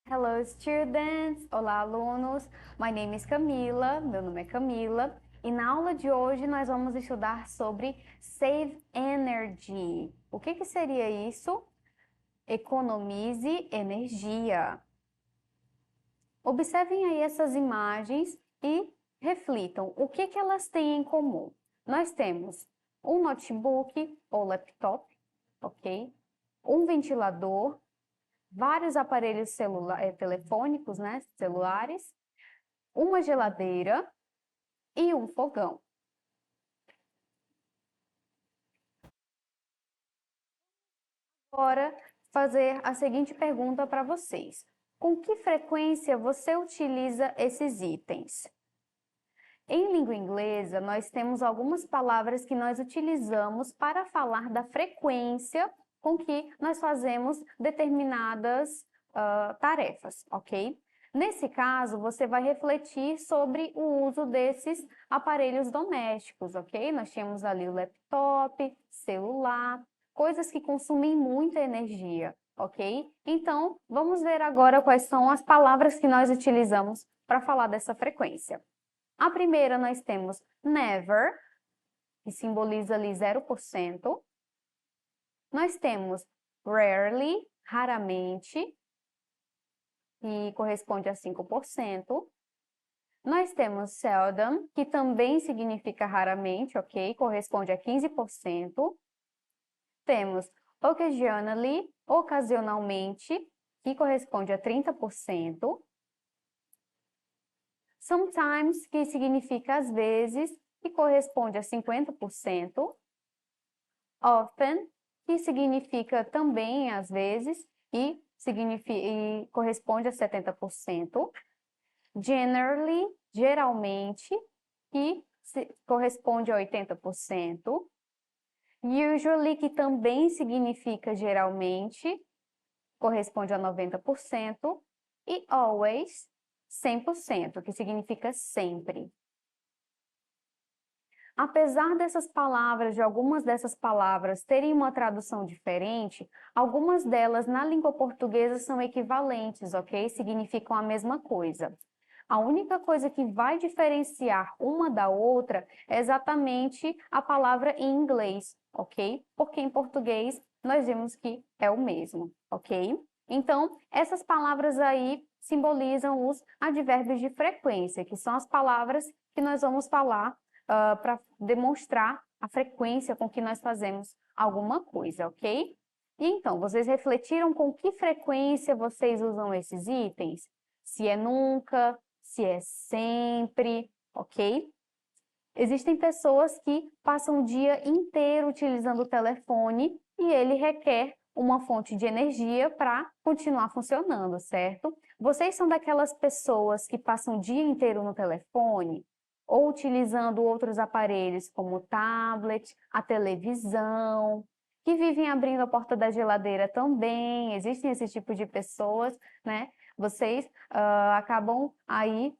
Hello students! Olá alunos! My name is Camila, meu nome é Camila, e na aula de hoje nós vamos estudar sobre Save Energy. O que seria isso? Economize energia. Observem aí essas imagens e reflitam o que elas têm em comum. Nós temos um notebook ou laptop, ok? Um ventilador, vários aparelhos telefônicos, né, celulares, uma geladeira e um fogão. Agora, fazer a seguinte pergunta para vocês. Com que frequência você utiliza esses itens? Em língua inglesa, nós temos algumas palavras que nós utilizamos para falar da frequência com que nós fazemos determinadas tarefas, ok? Nesse caso, você vai refletir sobre o uso desses aparelhos domésticos, ok? Nós tínhamos ali o laptop, celular, coisas que consumem muita energia, ok? Então, vamos ver agora quais são as palavras que nós utilizamos para falar dessa frequência. A primeira nós temos never, que simboliza ali 0%. Nós temos rarely, raramente, que corresponde a 5%. Nós temos seldom, que também significa raramente, ok? Corresponde a 15%. Temos occasionally, ocasionalmente, que corresponde a 30%. Sometimes, que significa às vezes, que corresponde a 50%. Often, que significa também às vezes e corresponde a 70%. Generally, geralmente, que corresponde a 80%. Usually, que também significa geralmente, corresponde a 90%. E always, 100%, que significa sempre. Apesar dessas palavras, de algumas dessas palavras terem uma tradução diferente, algumas delas na língua portuguesa são equivalentes, ok? Significam a mesma coisa. A única coisa que vai diferenciar uma da outra é exatamente a palavra em inglês, ok? Porque em português nós vimos que é o mesmo, ok? Então, essas palavras aí simbolizam os advérbios de frequência, que são as palavras que nós vamos falar para demonstrar a frequência com que nós fazemos alguma coisa, ok? E então, vocês refletiram com que frequência vocês usam esses itens? Se é nunca, se é sempre, ok? Existem pessoas que passam o dia inteiro utilizando o telefone e ele requer uma fonte de energia para continuar funcionando, certo? Vocês são daquelas pessoas que passam o dia inteiro no telefone ou utilizando outros aparelhos como o tablet, a televisão, que vivem abrindo a porta da geladeira também, existem esse tipo de pessoas, né? Vocês acabam aí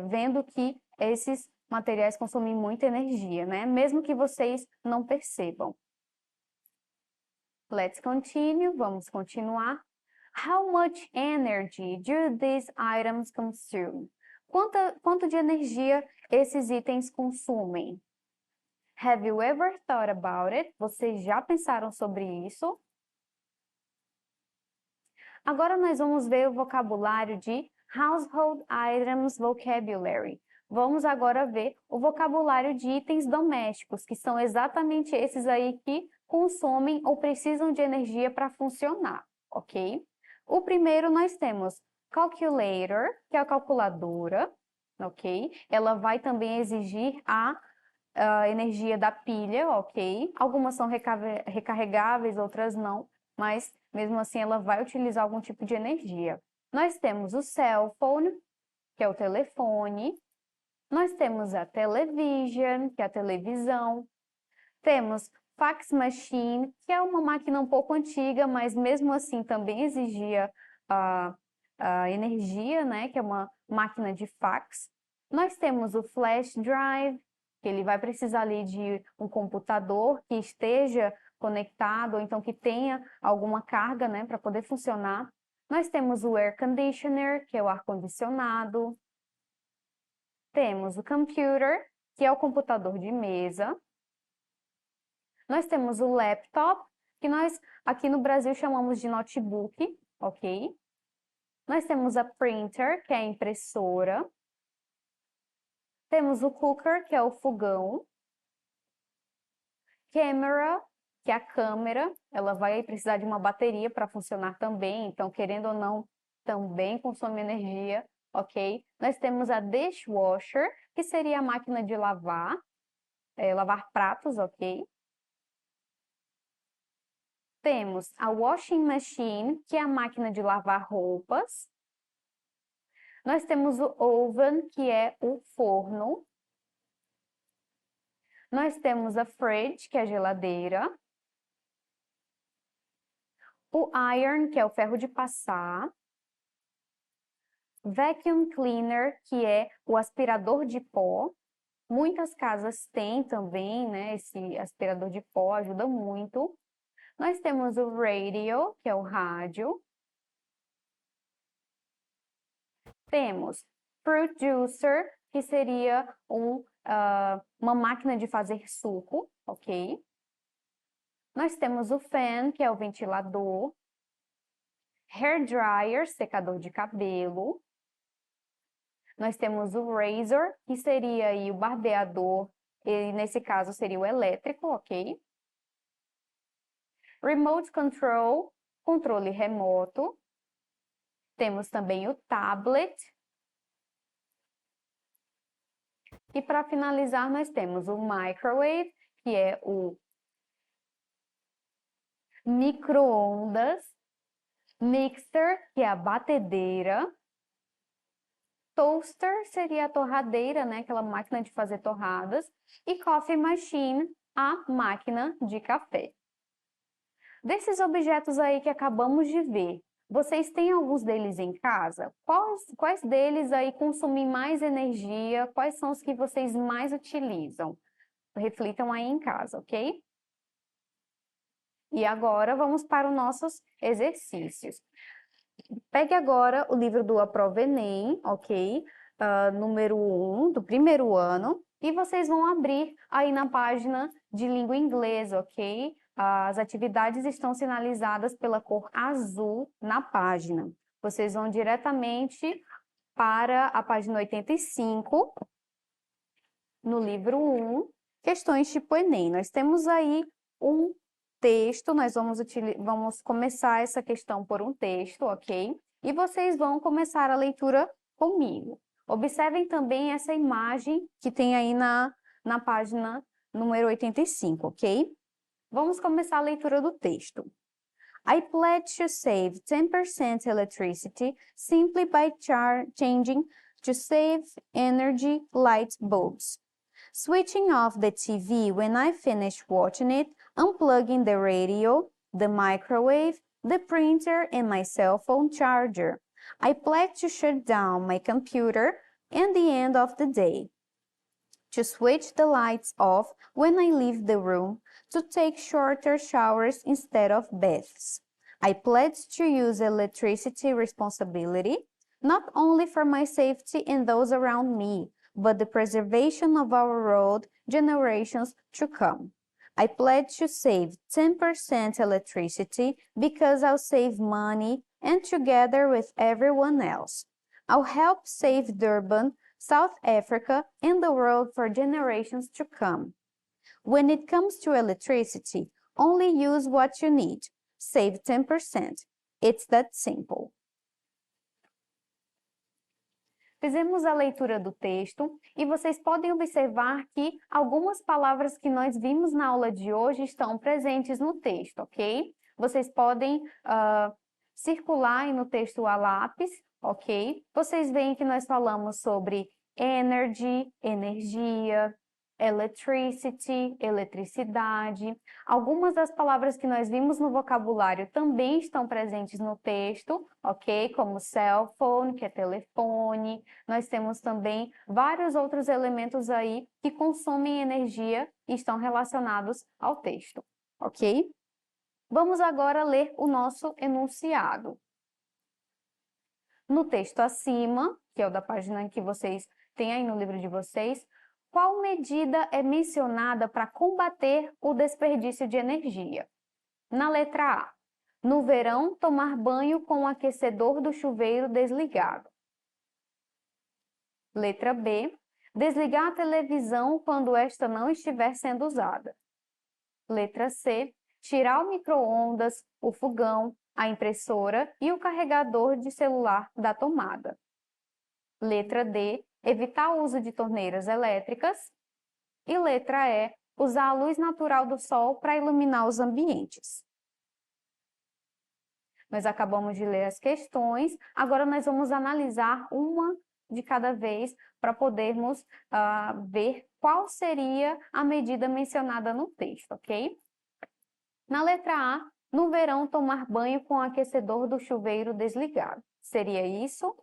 vendo que esses materiais consomem muita energia, né? Mesmo que vocês não percebam. Let's continue, vamos continuar. How much energy do these items consume? Quanto de energia esses itens consumem? Have you ever thought about it? Vocês já pensaram sobre isso? Agora nós vamos ver o vocabulário de Household Items Vocabulary. Vamos agora ver o vocabulário de itens domésticos, que são exatamente esses aí que consomem ou precisam de energia para funcionar, ok? O primeiro nós temos calculator, que é a calculadora, ok? Ela vai também exigir a energia da pilha, ok? Algumas são recarregáveis, outras não, mas mesmo assim ela vai utilizar algum tipo de energia. Nós temos o cell phone, que é o telefone. Nós temos a television, que é a televisão. Temos fax machine, que é uma máquina um pouco antiga, mas mesmo assim também exigia energia, né, que é uma máquina de fax. Nós temos o flash drive, que ele vai precisar ali de um computador que esteja conectado, ou então que tenha alguma carga, né, para poder funcionar. Nós temos o air conditioner, que é o ar-condicionado. Temos o computer, que é o computador de mesa. Nós temos o laptop, que nós aqui no Brasil chamamos de notebook, ok? Nós temos a printer, que é a impressora. Temos o cooker, que é o fogão. Camera, que é a câmera, ela vai precisar de uma bateria para funcionar também, então, querendo ou não, também consome energia, ok? Nós temos a dishwasher, que seria a máquina de lavar, lavar pratos, ok? Temos a washing machine, que é a máquina de lavar roupas. Nós temos o oven, que é o forno. Nós temos a fridge, que é a geladeira. O iron, que é o ferro de passar. Vacuum cleaner, que é o aspirador de pó. Muitas casas têm também, né, esse aspirador de pó, ajuda muito. Nós temos o radio, que é o rádio. Temos fruit juicer, que seria uma máquina de fazer suco, ok? Nós temos o fan, que é o ventilador. Hair dryer, secador de cabelo. Nós temos o razor, que seria aí o barbeador, e nesse caso seria o elétrico, ok? Remote control, controle remoto. Temos também o tablet. E para finalizar, nós temos o microwave, que é o micro-ondas. Mixer, que é a batedeira. Toaster seria a torradeira, né? Aquela máquina de fazer torradas. E coffee machine, a máquina de café. Desses objetos aí que acabamos de ver, vocês têm alguns deles em casa? Quais deles aí consomem mais energia? Quais são os que vocês mais utilizam? Reflitam aí em casa, ok? E agora vamos para os nossos exercícios. Pegue agora o livro do Aprova Enem, ok? Número 1, do primeiro ano, e vocês vão abrir aí na página de língua inglesa, ok? As atividades estão sinalizadas pela cor azul na página. Vocês vão diretamente para a página 85, no livro 1, questões tipo Enem. Nós temos aí um texto, nós vamos começar essa questão por um texto, ok? E vocês vão começar a leitura comigo. Observem também essa imagem que tem aí na página número 85, ok? Vamos começar a leitura do texto. I pledge to save 10% electricity simply by changing to save energy light bulbs. Switching off the TV when I finish watching it, unplugging the radio, the microwave, the printer, and my cell phone charger. I pledge to shut down my computer at the end of the day. To switch the lights off when I leave the room, to take shorter showers instead of baths. I pledge to use electricity responsibility, not only for my safety and those around me, but the preservation of our road generations to come. I pledge to save 10% electricity because I'll save money and together with everyone else, I'll help save Durban, South Africa, and the world for generations to come. When it comes to electricity, only use what you need. Save 10%. It's that simple. Fizemos a leitura do texto e vocês podem observar que algumas palavras que nós vimos na aula de hoje estão presentes no texto, ok? Vocês podem circular aí no texto a lápis, ok? Vocês veem que nós falamos sobre energy, energia, electricity, eletricidade. Algumas das palavras que nós vimos no vocabulário também estão presentes no texto, ok? Como cell phone, que é telefone. Nós temos também vários outros elementos aí que consomem energia e estão relacionados ao texto, ok? Vamos agora ler o nosso enunciado. No texto acima, que é o da página que vocês têm aí no livro de vocês, qual medida é mencionada para combater o desperdício de energia? Na letra A, no verão, tomar banho com o aquecedor do chuveiro desligado. Letra B, desligar a televisão quando esta não estiver sendo usada. Letra C, tirar o micro-ondas, o fogão, a impressora e o carregador de celular da tomada. Letra D, evitar o uso de torneiras elétricas. E letra E, usar a luz natural do sol para iluminar os ambientes. Nós acabamos de ler as questões, agora nós vamos analisar uma de cada vez para podermos ver qual seria a medida mencionada no texto, ok? Na letra A, no verão tomar banho com o aquecedor do chuveiro desligado. Seria isso?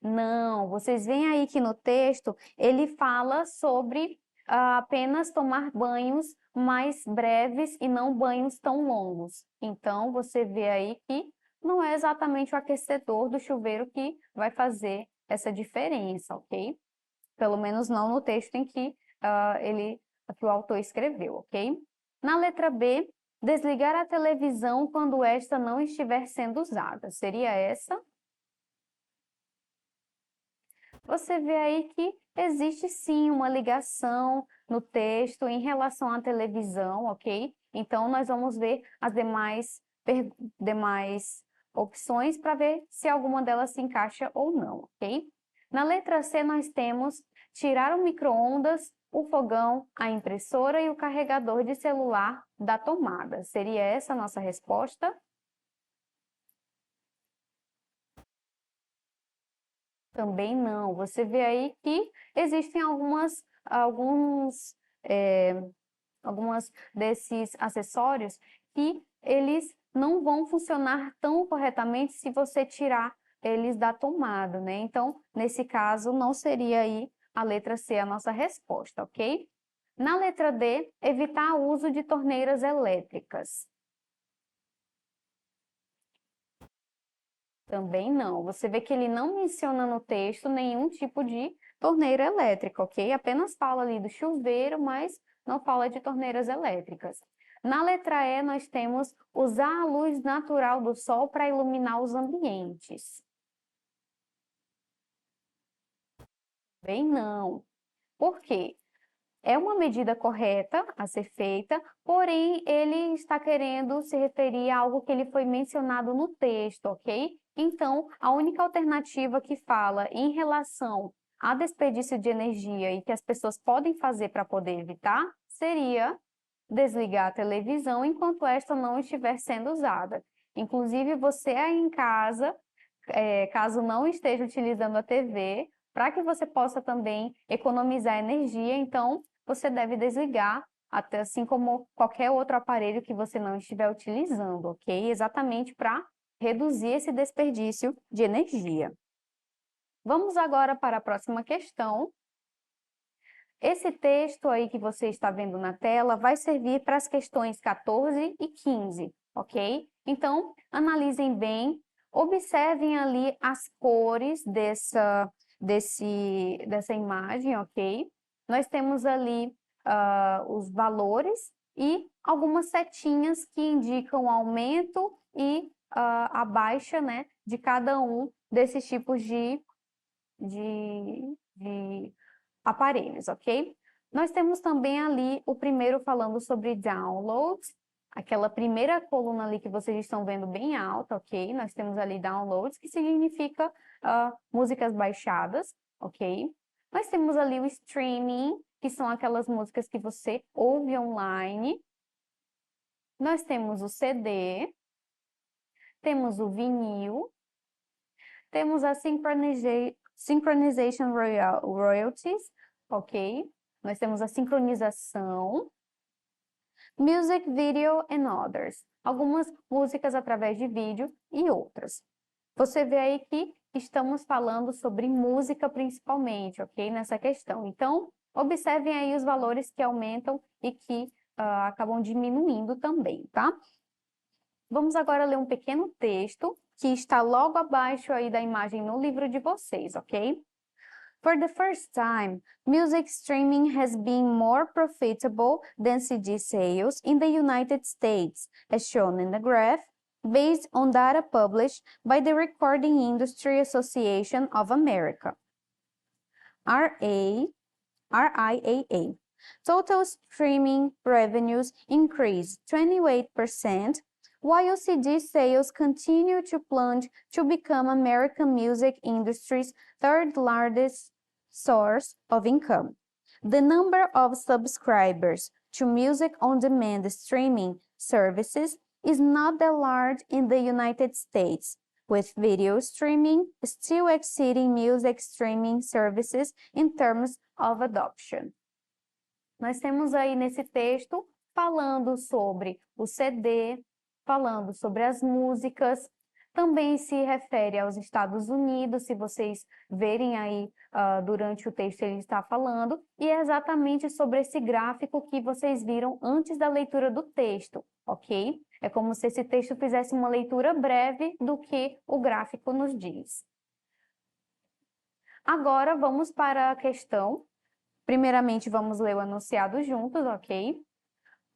Não, vocês veem aí que no texto ele fala sobre apenas tomar banhos mais breves e não banhos tão longos. Então, você vê aí que não é exatamente o aquecedor do chuveiro que vai fazer essa diferença, ok? Pelo menos não no texto em que que o autor escreveu, ok? Na letra B, desligar a televisão quando esta não estiver sendo usada. Seria essa? Você vê aí que existe sim uma ligação no texto em relação à televisão, ok? Então, nós vamos ver as demais opções para ver se alguma delas se encaixa ou não, ok? Na letra C, nós temos tirar o micro-ondas, o fogão, a impressora e o carregador de celular da tomada. Seria essa a nossa resposta? Também não. Você vê aí que existem algumas desses acessórios que eles não vão funcionar tão corretamente se você tirar eles da tomada, né? Então, nesse caso, não seria aí a letra C a nossa resposta, ok? Na letra D, evitar o uso de torneiras elétricas. Também não. Você vê que ele não menciona no texto nenhum tipo de torneira elétrica, ok? Apenas fala ali do chuveiro, mas não fala de torneiras elétricas. Na letra E, nós temos usar a luz natural do sol para iluminar os ambientes. Bem, não. Por quê? É uma medida correta a ser feita, porém ele está querendo se referir a algo que ele foi mencionado no texto, ok? Então, a única alternativa que fala em relação a desperdício de energia e que as pessoas podem fazer para poder evitar seria desligar a televisão enquanto esta não estiver sendo usada. Inclusive, você aí em casa, caso não esteja utilizando a TV, para que você possa também economizar energia, então você deve desligar, até assim como qualquer outro aparelho que você não estiver utilizando, ok? Exatamente para reduzir esse desperdício de energia. Vamos agora para a próxima questão. Esse texto aí que você está vendo na tela vai servir para as questões 14 e 15, ok? Então, analisem bem, observem ali as cores dessa imagem, ok? Nós temos ali os valores e algumas setinhas que indicam o aumento e a baixa, né, de cada um desses tipos de aparelhos, ok? Nós temos também ali o primeiro falando sobre downloads, aquela primeira coluna ali que vocês estão vendo bem alta, ok? Nós temos ali downloads, que significa músicas baixadas, ok? Nós temos ali o streaming, que são aquelas músicas que você ouve online. Nós temos o CD, temos o vinil, temos a Synchronization royalties, ok? Nós temos a sincronização. Music video and others. Algumas músicas através de vídeo e outras. Você vê aí que estamos falando sobre música principalmente, ok? Nessa questão. Então, observem aí os valores que aumentam e que acabam diminuindo também, tá? Vamos agora ler um pequeno texto que está logo abaixo aí da imagem no livro de vocês, ok? For the first time, music streaming has been more profitable than CD sales in the United States, as shown in the graph, based on data published by the Recording Industry Association of America, RIAA. Total streaming revenues increased 28%, while CD sales continue to plunge to become American music industry's third largest source of income. The number of subscribers to music on-demand streaming services is not that large in the United States, with video streaming still exceeding music streaming services in terms of adoption. Nós temos aí nesse texto falando sobre o CD, falando sobre as músicas, também se refere aos Estados Unidos, se vocês verem aí durante o texto ele está falando, e é exatamente sobre esse gráfico que vocês viram antes da leitura do texto, ok? É como se esse texto fizesse uma leitura breve do que o gráfico nos diz. Agora vamos para a questão. Primeiramente vamos ler o enunciado juntos, ok?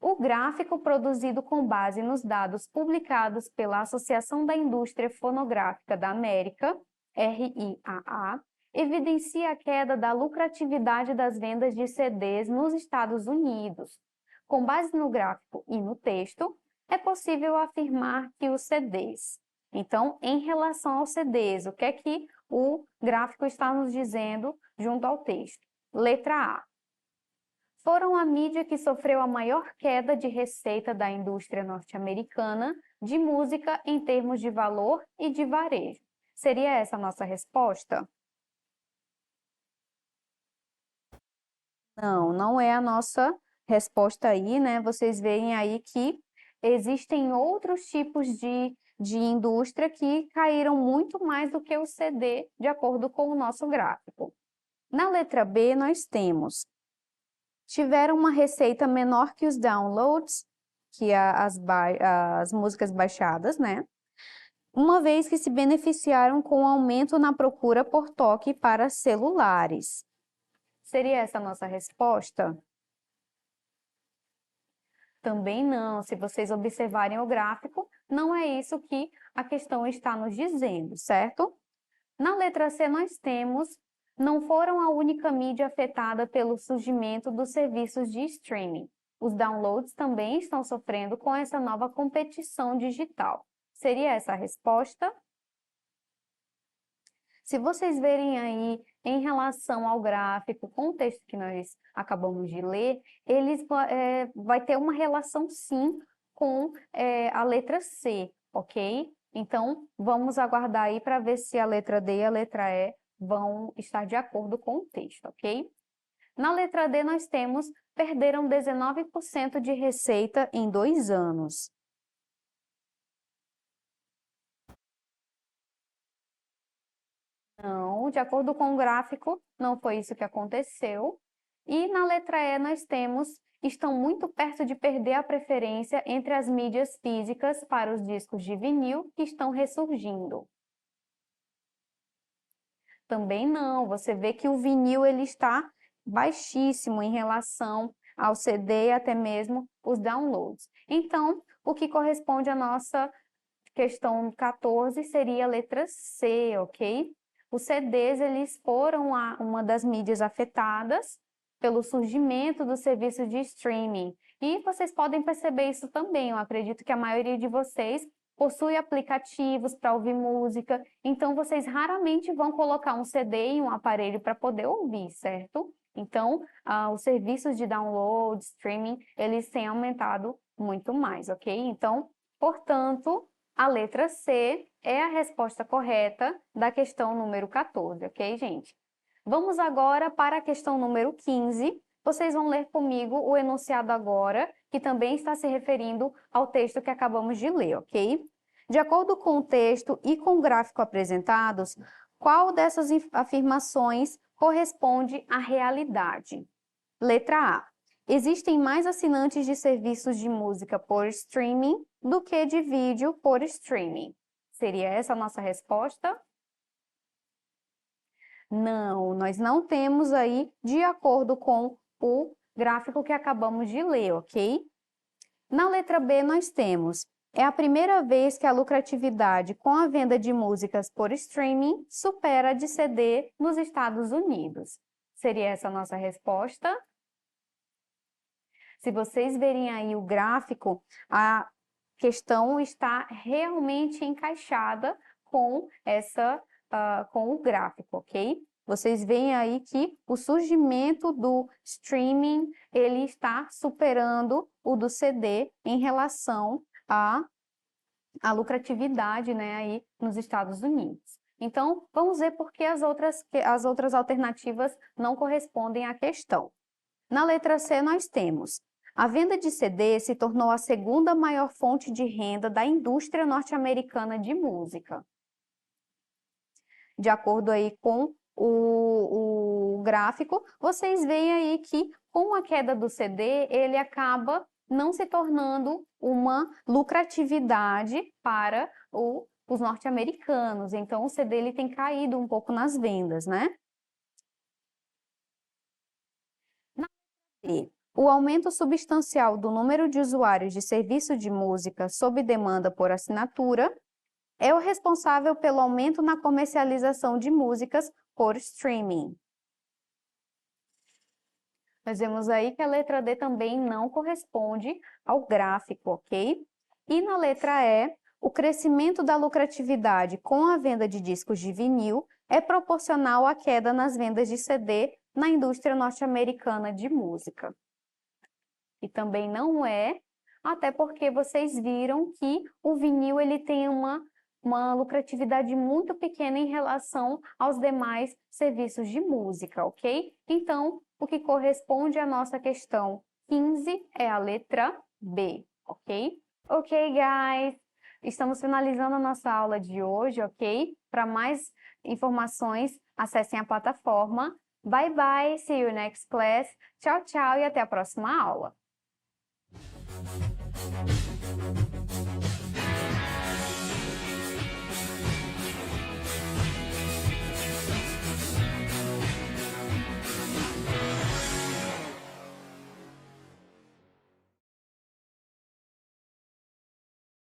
O gráfico produzido com base nos dados publicados pela Associação da Indústria Fonográfica da América, RIAA, evidencia a queda da lucratividade das vendas de CDs nos Estados Unidos. Com base no gráfico e no texto, é possível afirmar que os CDs. Então, em relação aos CDs, o que é que o gráfico está nos dizendo junto ao texto? Letra A. Foram a mídia que sofreu a maior queda de receita da indústria norte-americana de música em termos de valor e de varejo. Seria essa a nossa resposta? Não, não é a nossa resposta aí, né? Vocês veem aí que existem outros tipos de indústria que caíram muito mais do que o CD, de acordo com o nosso gráfico. Na letra B, nós temos: tiveram uma receita menor que os downloads, que as músicas baixadas, né? Uma vez que se beneficiaram com o aumento na procura por toque para celulares. Seria essa a nossa resposta? Também não. Se vocês observarem o gráfico, não é isso que a questão está nos dizendo, certo? Na letra C, nós temos: não foram a única mídia afetada pelo surgimento dos serviços de streaming. Os downloads também estão sofrendo com essa nova competição digital. Seria essa a resposta? Se vocês verem aí, em relação ao gráfico, com o texto que nós acabamos de ler, vai ter uma relação, sim, com a letra C, ok? Então, vamos aguardar aí para ver se a letra D e a letra E vão estar de acordo com o texto, ok? Na letra D, nós temos: perderam 19% de receita em 2 anos. Não, de acordo com o gráfico, não foi isso que aconteceu. E na letra E, nós temos: estão muito perto de perder a preferência entre as mídias físicas para os discos de vinil que estão ressurgindo. Também não, você vê que o vinil ele está baixíssimo em relação ao CD e até mesmo os downloads. Então, o que corresponde à nossa questão 14 seria a letra C, ok? Os CDs eles foram uma das mídias afetadas pelo surgimento do serviço de streaming. E vocês podem perceber isso também, eu acredito que a maioria de vocês possui aplicativos para ouvir música, então vocês raramente vão colocar um CD em um aparelho para poder ouvir, certo? Então, os serviços de download, streaming, eles têm aumentado muito mais, ok? Então, portanto, a letra C é a resposta correta da questão número 14, ok, gente? Vamos agora para a questão número 15. Vocês vão ler comigo o enunciado agora, que também está se referindo ao texto que acabamos de ler, ok? De acordo com o texto e com o gráfico apresentados, qual dessas afirmações corresponde à realidade? Letra A. Existem mais assinantes de serviços de música por streaming do que de vídeo por streaming. Seria essa a nossa resposta? Não, nós não temos aí de acordo com o gráfico que acabamos de ler, ok? Na letra B nós temos: é a primeira vez que a lucratividade com a venda de músicas por streaming supera a de CD nos Estados Unidos. Seria essa a nossa resposta? Se vocês verem aí o gráfico, a questão está realmente encaixada com com o gráfico, ok? Vocês veem aí que o surgimento do streaming, ele está superando o do CD em relação à lucratividade, né, aí nos Estados Unidos. Então, vamos ver por que as outras alternativas não correspondem à questão. Na letra C, nós temos: a venda de CD se tornou a segunda maior fonte de renda da indústria norte-americana de música. De acordo aí com o gráfico, vocês veem aí que com a queda do CD, ele acaba não se tornando uma lucratividade para os norte-americanos. Então, o CD ele tem caído um pouco nas vendas, né? Na B, o aumento substancial do número de usuários de serviço de música sob demanda por assinatura é o responsável pelo aumento na comercialização de músicas por streaming. Nós vemos aí que a letra D também não corresponde ao gráfico, ok? E na letra E, o crescimento da lucratividade com a venda de discos de vinil é proporcional à queda nas vendas de CD na indústria norte-americana de música. E também não é, até porque vocês viram que o vinil ele tem uma lucratividade muito pequena em relação aos demais serviços de música, ok? Então, o que corresponde à nossa questão 15 é a letra B, ok? Ok, guys! Estamos finalizando a nossa aula de hoje, ok? Para mais informações, acessem a plataforma. Bye, bye! See you next class! Tchau, tchau e até a próxima aula!